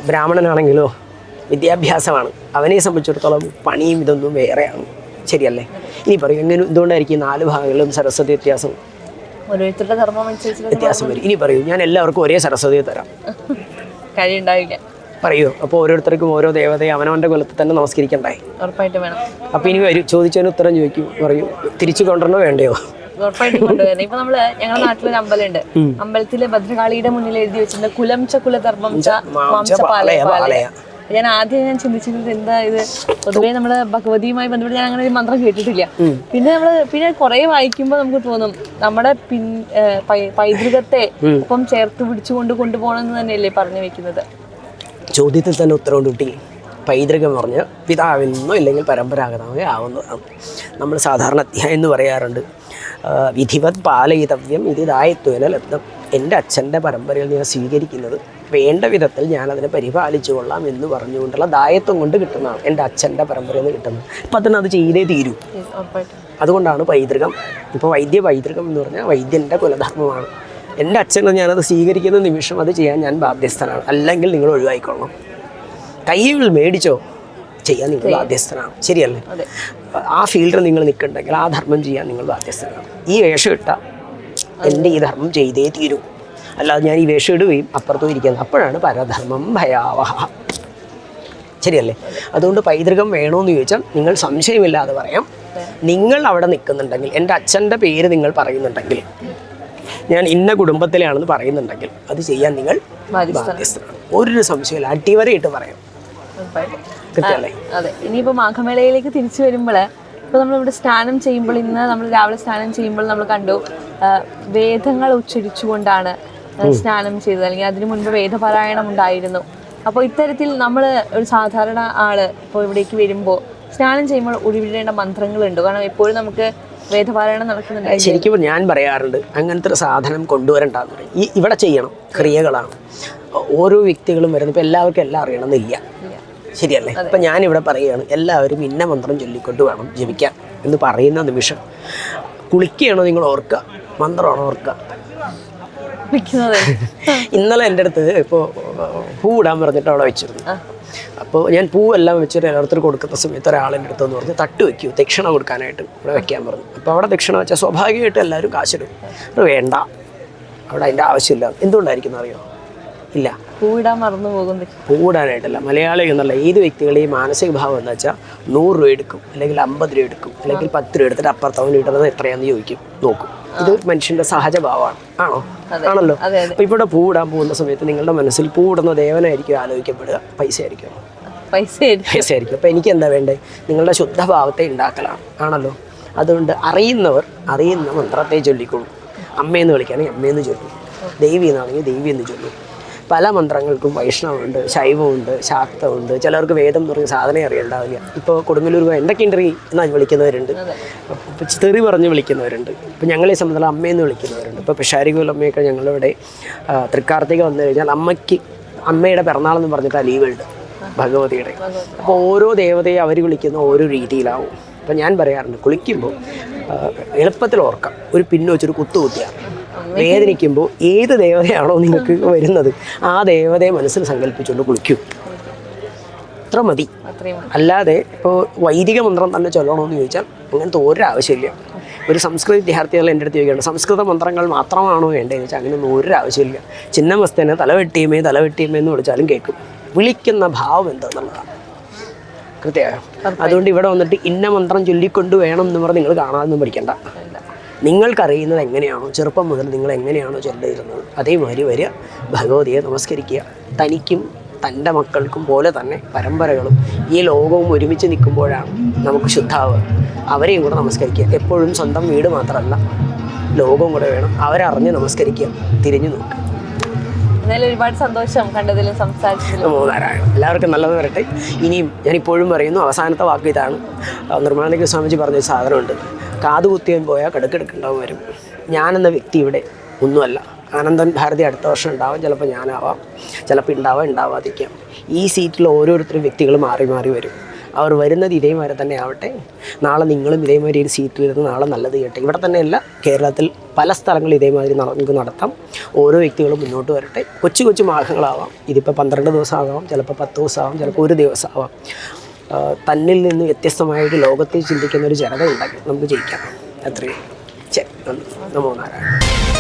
ബ്രാഹ്മണനാണെങ്കിലോ വിദ്യാഭ്യാസമാണ്. അവനെ സംബന്ധിച്ചിടത്തോളം പണിയും ഇതൊന്നും വേറെയാണ്. ശരിയല്ലേ? ഇനി പറയും എങ്ങനെ എന്തുകൊണ്ടായിരിക്കും 4 ഭാഗങ്ങളിലും സരസ്വതി വ്യത്യാസം?
ഓരോരുത്തരുടെ ധർമ്മം അനുസരിച്ച്
വ്യത്യാസം വരും. ഇനി പറയൂ ഞാൻ എല്ലാവർക്കും ഒരേ സരസ്വതിയെ തരാം,
കഴിയുണ്ടാവില്ല.
പറയൂ. അപ്പോൾ ഓരോരുത്തർക്കും ഓരോ ദേവതയെ അവനവൻ്റെ കുലത്തിൽ തന്നെ നമസ്കരിക്കണ്ടേ?
ഉറപ്പായിട്ടും വേണം.
അപ്പോൾ ഇനി വരും ചോദിച്ചതിന് ഉത്തരം ചോദിക്കും, പറയൂ തിരിച്ചു കൊണ്ടുവരണോ വേണ്ടയോ?
ഉറപ്പായിട്ടും കൊണ്ടുവരണം. ഇപ്പൊ നമ്മള് ഞങ്ങളുടെ നാട്ടിലൊരു അമ്പലമുണ്ട്. അമ്പലത്തിലെ ഭദ്രകാളിയുടെ മുന്നിൽ എഴുതി വെച്ചിട്ടുണ്ട് കുലം ച കുലധർമ്മം ച മാംസ പാലയ. ഞാൻ ആദ്യം ചിന്തിച്ചിരുന്നത് എന്താ ഇത്, പൊതുവേ നമ്മള് ഭഗവതിയുമായി ബന്ധപ്പെട്ട് ഞാൻ അങ്ങനെ ഒരു മന്ത്രം കേട്ടിട്ടില്ല. പിന്നെ കുറെ വായിക്കുമ്പോൾ നമുക്ക് തോന്നും നമ്മുടെ പൈതൃകത്തെ ഒപ്പം ചേർത്ത് പിടിച്ചുകൊണ്ട് കൊണ്ടുപോകണമെന്ന് തന്നെയല്ലേ പറഞ്ഞു വെക്കുന്നത്.
ചോദ്യത്തിൽ തന്നെ ഉത്തരം കിട്ടി. പൈതൃകം പറഞ്ഞ് പിതാവിൽ നിന്നോ ഇല്ലെങ്കിൽ പരമ്പരാഗതമായി ആവുന്നതാണ്. നമ്മൾ സാധാരണ അധ്യായം എന്ന് പറയാറുണ്ട്, വിധിവത് പാലയിതവ്യം ഇത് ദായത്വേന ലബ്ധം. എൻ്റെ അച്ഛൻ്റെ പരമ്പരയിൽ ഞാൻ സ്വീകരിക്കുന്നത് വേണ്ട വിധത്തിൽ ഞാനതിനെ പരിപാലിച്ചു കൊള്ളാം എന്ന് പറഞ്ഞുകൊണ്ടുള്ള ദായത്വം കൊണ്ട് കിട്ടുന്നതാണ് എൻ്റെ അച്ഛൻ്റെ പരമ്പരയിൽ നിന്ന് കിട്ടുന്നത്. അപ്പം അതിനത് ചെയ്തേ തീരൂ. അതുകൊണ്ടാണ് പൈതൃകം. ഇപ്പോൾ പൈതൃകം എന്ന് പറഞ്ഞാൽ വൈദ്യൻ്റെ കുലധർമ്മമാണ്. എൻ്റെ അച്ഛനെ ഞാനത് സ്വീകരിക്കുന്ന നിമിഷം അത് ചെയ്യാൻ ഞാൻ ബാധ്യസ്ഥനാണ്. അല്ലെങ്കിൽ നിങ്ങൾ ഒഴിവായിക്കൊള്ളണം. കയ്യിൽ മേടിച്ചോ ചെയ്യാൻ നിങ്ങൾ ബാധ്യസ്ഥനാണ്. ശരിയല്ലേ? ആ ഫീൽഡിൽ നിങ്ങൾ നിൽക്കുന്നുണ്ടെങ്കിൽ ആ ധർമ്മം ചെയ്യാൻ നിങ്ങൾ ബാധ്യസ്ഥനാണ്. ഈ വേഷം ഇട്ട എൻ്റെ ഈ ധർമ്മം ചെയ്തേ തീരൂ, അല്ലാതെ ഞാൻ ഈ വേഷം ഇടുകയും അപ്പുറത്തും ഇരിക്കുന്നത്. അപ്പോഴാണ് പരധർമ്മം ഭയാവഹ. ശരിയല്ലേ? അതുകൊണ്ട് പൈതൃകം വേണമെന്ന് ചോദിച്ചാൽ നിങ്ങൾ സംശയമില്ലാതെ പറയാം. നിങ്ങൾ അവിടെ നിൽക്കുന്നുണ്ടെങ്കിൽ, എൻ്റെ അച്ഛൻ്റെ പേര് നിങ്ങൾ പറയുന്നുണ്ടെങ്കിൽ, ഞാൻ ഇന്ന കുടുംബത്തിലാണെന്ന് പറയുന്നുണ്ടെങ്കിൽ അത് ചെയ്യാൻ നിങ്ങൾ ബാധ്യസ്ഥനാണ്. ഒരു സംശയമില്ല, അടിവരയിട്ട് പറയാം. കിട്ടല്ലേ?
അതെ. ഇനിയിപ്പോൾ മാഘമേളയിലേക്ക് തിരിച്ചു വരുമ്പോൾ ഇപ്പോൾ നമ്മളിവിടെ സ്നാനം ചെയ്യുമ്പോൾ, ഇന്ന് നമ്മൾ രാവിലെ സ്നാനം ചെയ്യുമ്പോൾ നമ്മൾ കണ്ടു വേദങ്ങൾ ഉച്ചരിച്ചുകൊണ്ടാണ് സ്നാനം ചെയ്തത്, അല്ലെങ്കിൽ അതിനു മുൻപ് വേദപാരായണം ഉണ്ടായിരുന്നു. അപ്പോൾ ഇത്തരത്തിൽ നമ്മൾ ഒരു സാധാരണ ആള് ഇപ്പോൾ ഇവിടേക്ക് വരുമ്പോൾ സ്നാനം ചെയ്യുമ്പോൾ ഉരുവിടേണ്ട മന്ത്രങ്ങളുണ്ട്. കാരണം എപ്പോഴും നമുക്ക് വേദപാരായണം നടക്കുന്നുണ്ട്.
ശരിക്കും ഞാൻ പറയാറുണ്ട് അങ്ങനത്തെ ഒരു സാധനം കൊണ്ടുവരണ്ടെന്ന് പറയും. ഇവിടെ ചെയ്യണം, ക്രിയകളാണ്. ഓരോ വ്യക്തികളും വരുന്നത്. ഇപ്പോൾ എല്ലാവർക്കും എല്ലാം അറിയണമെന്നില്ല. ശരിയല്ലേ? ഇപ്പം ഞാനിവിടെ പറയുകയാണ് എല്ലാവരും ഇന്ന മന്ത്രം ചൊല്ലിക്കൊണ്ട് വേണം ജപിക്കാൻ എന്ന് പറയുന്ന നിമിഷം കുളിക്കുകയാണോ നിങ്ങൾ ഓർക്കുക, മന്ത്രമാണോ ഓർക്കുക? ഇന്നലെ എൻ്റെ അടുത്ത് ഇപ്പോൾ പൂ ഇടാൻ പറഞ്ഞിട്ട് അവിടെ വെച്ചിരുന്നു. അപ്പോൾ ഞാൻ പൂവെല്ലാം വെച്ചിട്ട് എല്ലായിടത്തും കൊടുക്കുന്ന സമയത്ത് ഒരാളെൻ്റെ അടുത്തെന്ന് പറഞ്ഞ് തട്ട് വയ്ക്കൂ ദക്ഷിണ കൊടുക്കാനായിട്ട് ഇവിടെ വെക്കാൻ പറഞ്ഞു. അപ്പോൾ അവിടെ ദക്ഷിണ വെച്ചാൽ സ്വാഭാവികമായിട്ട് എല്ലാവരും കാശിടും. അത് വേണ്ട, അവിടെ അതിൻ്റെ ആവശ്യമില്ല. എന്തുകൊണ്ടായിരിക്കും അറിയോ? ഇല്ല,
പൂവിടാൻ മറന്നു പോകുന്നത്.
പൂവിടാനായിട്ടല്ല, മലയാളി എന്നുള്ള ഏത് വ്യക്തികളുടെയും മാനസിക ഭാവം എന്താ വെച്ചാൽ 100 രൂപ എടുക്കും, അല്ലെങ്കിൽ 50 രൂപ എടുക്കും, അല്ലെങ്കിൽ 10 രൂപ എടുത്തിട്ട് അപ്പുറത്തവൻ ഇടുന്നത് എത്രയാണെന്ന് ചോദിക്കും, നോക്കും. ഇത് മനുഷ്യൻ്റെ സഹജഭാവമാണ്. ആണോ? ആണല്ലോ. അപ്പോൾ ഇവിടെ പൂവിടാൻ പോകുന്ന സമയത്ത് നിങ്ങളുടെ മനസ്സിൽ പൂവിടുന്ന ദേവനായിരിക്കും ആലോചിക്കപ്പെടുക, പൈസ ആയിരിക്കും.
പൈസ
ആയിരിക്കും. അപ്പോൾ എനിക്ക് എന്താ വേണ്ടത്? നിങ്ങളുടെ ശുദ്ധഭാവത്തെ ഉണ്ടാക്കലാണ് ആണല്ലോ. അതുകൊണ്ട് അറിയുന്ന മന്ത്രത്തെ ചൊല്ലിക്കൊള്ളൂ. അമ്മയെന്ന് വിളിക്കുകയാണെങ്കിൽ അമ്മയെന്ന് ചൊല്ലും, ദേവി എന്നാണെങ്കിൽ ദേവി എന്ന് ചൊല്ലും. പല മന്ത്രങ്ങൾക്കും വൈഷ്ണവമുണ്ട്, ശൈവമുണ്ട്, ശാക്തമുണ്ട്. ചിലർക്ക് വേദം എന്ന് പറഞ്ഞ സാധനം അറിയണ്ടാവില്ല. ഇപ്പോൾ കൊടുങ്ങല്ലൂർ എന്തൊക്കെയുണ്ട് എന്നാ വിളിക്കുന്നവരുണ്ട്, തെറി പറഞ്ഞ് വിളിക്കുന്നവരുണ്ട്. ഇപ്പോൾ ഞങ്ങളെ സംബന്ധിച്ചുള്ള അമ്മയെന്ന് വിളിക്കുന്നവരുണ്ട്. ഇപ്പോൾ പിഷാരികോൽ അമ്മയൊക്കെ ഞങ്ങളിവിടെ തൃക്കാർത്തിക വന്നു കഴിഞ്ഞാൽ അമ്മയുടെ പിറന്നാളെന്ന് പറഞ്ഞിട്ട് ലീവുണ്ട് ഭഗവതിയുടെ. അപ്പോൾ ഓരോ ദേവതയെ അവർ വിളിക്കുന്ന ഓരോ രീതിയിലാവും. അപ്പോൾ ഞാൻ പറയാറുണ്ട്, കുളിക്കുമ്പോൾ എളുപ്പത്തിൽ ഓർക്കാം, ഒരു പിന്ന് വെച്ചൊരു കുത്തുകുത്തിയാണ്. വേദനിക്കുമ്പോൾ ഏത് ദേവതയാണോ നിങ്ങൾക്ക് വരുന്നത് ആ ദേവതയെ മനസ്സിൽ സങ്കല്പിച്ചുകൊണ്ട് കുളിക്കൂ. അത്ര മതി. അല്ലാതെ ഇപ്പോൾ വൈദിക മന്ത്രം തന്നെ ചൊല്ലണമെന്ന് ചോദിച്ചാൽ അങ്ങനത്തെ ഒരു ആവശ്യമില്ല. ഒരു സംസ്കൃത വിദ്യാർത്ഥികൾ എൻ്റെ അടുത്ത് ചോദിക്കുകയാണ്, സംസ്കൃത മന്ത്രങ്ങൾ മാത്രമാണോ വേണ്ടതെന്ന് വെച്ചാൽ അങ്ങനെയൊന്നും ഒരു ആവശ്യമില്ല. ചിന്നമസ്തനെ തലവെട്ടിയമേ എന്ന് വിളിച്ചാലും കേൾക്കും. വിളിക്കുന്ന ഭാവം എന്താണെന്നുള്ളതാണ് കൃത്യമായോ. അതുകൊണ്ട് ഇവിടെ വന്നിട്ട് ഇന്ന മന്ത്രം ചൊല്ലിക്കൊണ്ട് വേണം എന്ന് പറഞ്ഞ് നിങ്ങൾ കാണാതൊന്നും പഠിക്കണ്ട. നിങ്ങൾക്കറിയുന്നത് എങ്ങനെയാണോ, ചെറുപ്പം മുതൽ നിങ്ങൾ എങ്ങനെയാണോ ചൊല്ലിയിരുന്നത് അതേമാതിരി വരിക, ഭഗവതിയെ നമസ്കരിക്കുക. തനിക്കും തൻ്റെ മക്കൾക്കും പോലെ തന്നെ പരമ്പരകളും ഈ ലോകവും ഒരുമിച്ച് നിൽക്കുമ്പോഴാണ് നമുക്ക് ശുദ്ധാവുക. അവരെയും കൂടെ നമസ്കരിക്കുക. എപ്പോഴും സ്വന്തം വീട് മാത്രമല്ല, ലോകവും കൂടെ വേണം. അവരറിഞ്ഞ് നമസ്കരിക്കുക, തിരിഞ്ഞു നോക്കുക.
ഒരുപാട് സന്തോഷം കണ്ടതിലും സംസാരിച്ചതിലും.
നാരായണം. എല്ലാവർക്കും നല്ലത് വരട്ടെ. ഇനിയും ഞാനിപ്പോഴും പറയുന്നു, അവസാനത്തെ വാക്ക് ഇതാണ്. നിർമ്മലാനന്ദ സ്വാമിജി പറഞ്ഞൊരു സാധനമുണ്ട്, കാതുകുത്തിയൻ പോയാൽ കടുക്കെടുക്കുണ്ടാവും വരും. ഞാനെന്ന വ്യക്തി ഇവിടെ ഒന്നുമല്ല. ആനന്ദൻ ഭാരതി അടുത്ത വർഷം ഉണ്ടാവാം, ചിലപ്പോൾ ഞാനാവാം, ചിലപ്പോൾ ഉണ്ടാവാതിരിക്കാം. ഈ സീറ്റിൽ ഓരോരുത്തരും വ്യക്തികൾ മാറി മാറി വരും. അവർ വരുന്നത് ഇതേമാതിരി തന്നെ ആവട്ടെ. നാളെ നിങ്ങളും ഇതേമാതിരി ഒരു സീറ്റിലിരുന്ന് നാളെ നല്ലത് ചെയ്യട്ടെ. ഇവിടെ തന്നെയല്ല, കേരളത്തിൽ പല സ്ഥലങ്ങളിൽ ഇതേമാതിരി നമുക്ക് നടത്താം. ഓരോ വ്യക്തികളും മുന്നോട്ട് വരട്ടെ. കൊച്ചു കൊച്ചു മാർഗങ്ങളാവാം. ഇതിപ്പോൾ 12 ദിവസമാകാം, ചിലപ്പോൾ 10 ദിവസമാവാം, ചിലപ്പോൾ ഒരു ദിവസമാവാം. തന്നിൽ നിന്ന് വ്യത്യസ്തമായിട്ട് ലോകത്തിൽ ചിന്തിക്കുന്ന ഒരു ജനത ഉണ്ടാക്കി നമുക്ക് ജയിക്കാം. അത്രയും. നമോ നാരായണ.